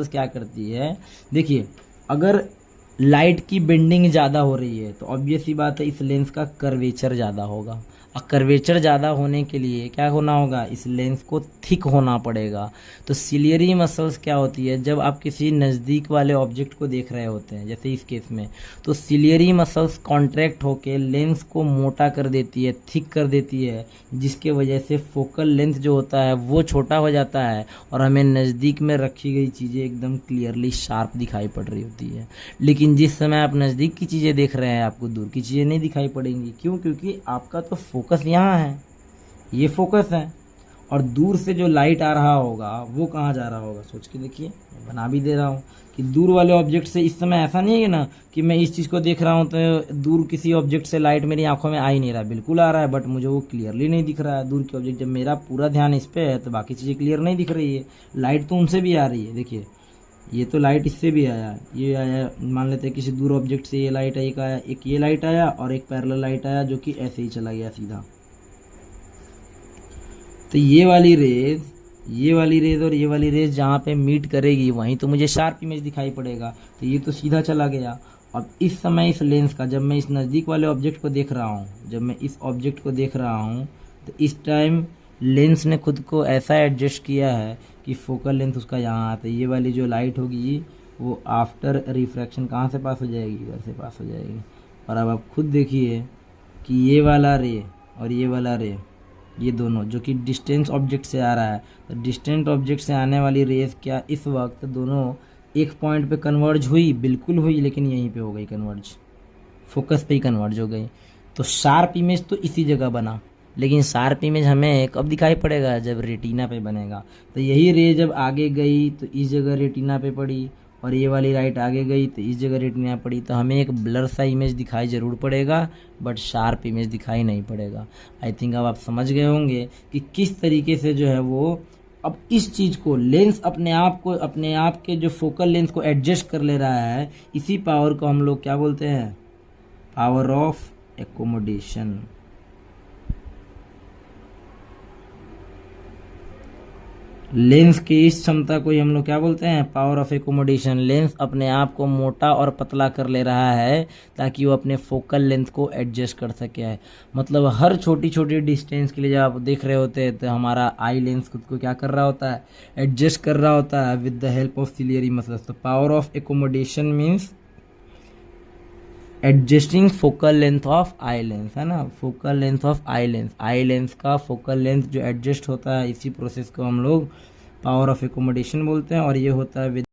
क्या करती है, देखिए अगर लाइट की बेंडिंग ज़्यादा हो रही है तो ऑब्वियस सी बात है इस लेंस का कर्वेचर ज़्यादा होगा, और कर्वेचर ज़्यादा होने के लिए क्या होना होगा, इस लेंस को थिक होना पड़ेगा। तो सिलियरी मसल्स क्या होती है, जब आप किसी नज़दीक वाले ऑब्जेक्ट को देख रहे होते हैं जैसे इस केस में, तो सिलियरी मसल्स कॉन्ट्रैक्ट होकर लेंस को मोटा कर देती है, थिक कर देती है, जिसके वजह से फोकल लेंथ जो होता है वो छोटा हो जाता है और हमें नज़दीक में रखी गई चीज़ें एकदम क्लियरली शार्प दिखाई पड़ रही होती है। लेकिन जिस समय आप नज़दीक की चीज़ें देख रहे हैं आपको दूर की चीज़ें नहीं दिखाई पड़ेंगी। क्यों? क्योंकि आपका तो फोकस यहाँ है, ये फोकस है, और दूर से जो लाइट आ रहा होगा वो कहाँ जा रहा होगा, सोच के देखिए। मैं बना भी दे रहा हूँ कि दूर वाले ऑब्जेक्ट से इस समय ऐसा नहीं है ना कि मैं इस चीज़ को देख रहा हूँ तो दूर किसी ऑब्जेक्ट से लाइट मेरी आंखों में आ ही नहीं रहा, बिल्कुल आ रहा है, बट मुझे वो क्लियरली नहीं दिख रहा है। दूर के ऑब्जेक्ट, जब मेरा पूरा ध्यान इस पर है तो बाकी चीज़ें क्लियर नहीं दिख रही है। लाइट तो उनसे भी आ रही है, देखिए ये तो लाइट इससे भी आया, ये आया, मान लेते हैं किसी दूर ऑब्जेक्ट से ये लाइट एक आया, एक ये लाइट आया और एक पैरेलल लाइट आया जो कि ऐसे ही चला गया सीधा। तो ये वाली रेज और ये वाली रेज जहाँ पे मीट करेगी वहीं तो मुझे शार्प इमेज दिखाई पड़ेगा। तो ये तो सीधा चला गया। अब इस समय इस लेंस का, जब मैं इस नज़दीक वाले ऑब्जेक्ट को देख रहा हूँ, जब मैं इस ऑब्जेक्ट को देख रहा हूँ तो इस टाइम लेंस ने खुद को ऐसा एडजस्ट किया है कि फोकल लेंथ उसका यहाँ आता है। ये वाली जो लाइट होगी वो आफ्टर रिफ्रैक्शन कहाँ से पास हो जाएगी, इधर से पास हो जाएगी। और अब आप खुद देखिए कि ये वाला रे और ये वाला रे, ये दोनों जो कि डिस्टेंस ऑब्जेक्ट से आ रहा है, तो डिस्टेंट ऑब्जेक्ट से आने वाली रेस क्या इस वक्त दोनों एक पॉइंट पे कन्वर्ज हुई, बिल्कुल हुई, लेकिन यहीं पे हो गई कन्वर्ज, फोकस पे ही कन्वर्ज हो गई। तो शार्प इमेज तो इसी जगह बना, लेकिन शार्प इमेज हमें कब दिखाई पड़ेगा, जब रेटिना पे बनेगा। तो यही रे जब आगे गई तो इस जगह रेटिना पे पड़ी, और ये वाली लाइट आगे गई तो इस जगह रेटिना पड़ी, तो हमें एक ब्लर सा इमेज दिखाई ज़रूर पड़ेगा, बट शार्प इमेज दिखाई नहीं पड़ेगा। आई थिंक अब आप समझ गए होंगे कि किस तरीके से जो है वो अब इस चीज़ को लेंस अपने आप के जो फोकल लेंथ को एडजस्ट कर ले रहा है। इसी पावर को हम लोग क्या बोलते हैं, पावर ऑफ एकोमोडेशन। लेंस की इस क्षमता को ही हम लोग क्या बोलते हैं, पावर ऑफ एकोमोडेशन। लेंस अपने आप को मोटा और पतला कर ले रहा है ताकि वो अपने फोकल लेंथ को एडजस्ट कर सके। मतलब हर छोटी छोटी डिस्टेंस के लिए जब आप देख रहे होते हैं तो हमारा आई लेंस खुद को क्या कर रहा होता है, एडजस्ट कर रहा होता है with the help of ciliary muscles. तो power of accommodation means adjusting focal length of eye lens, है ना, focal length of eye lens. Eye lens का फोकल लेंथ जो एडजस्ट होता है, इसी प्रोसेस को हम लोग पावर ऑफ एकोमोडेशन बोलते हैं, और ये होता है विद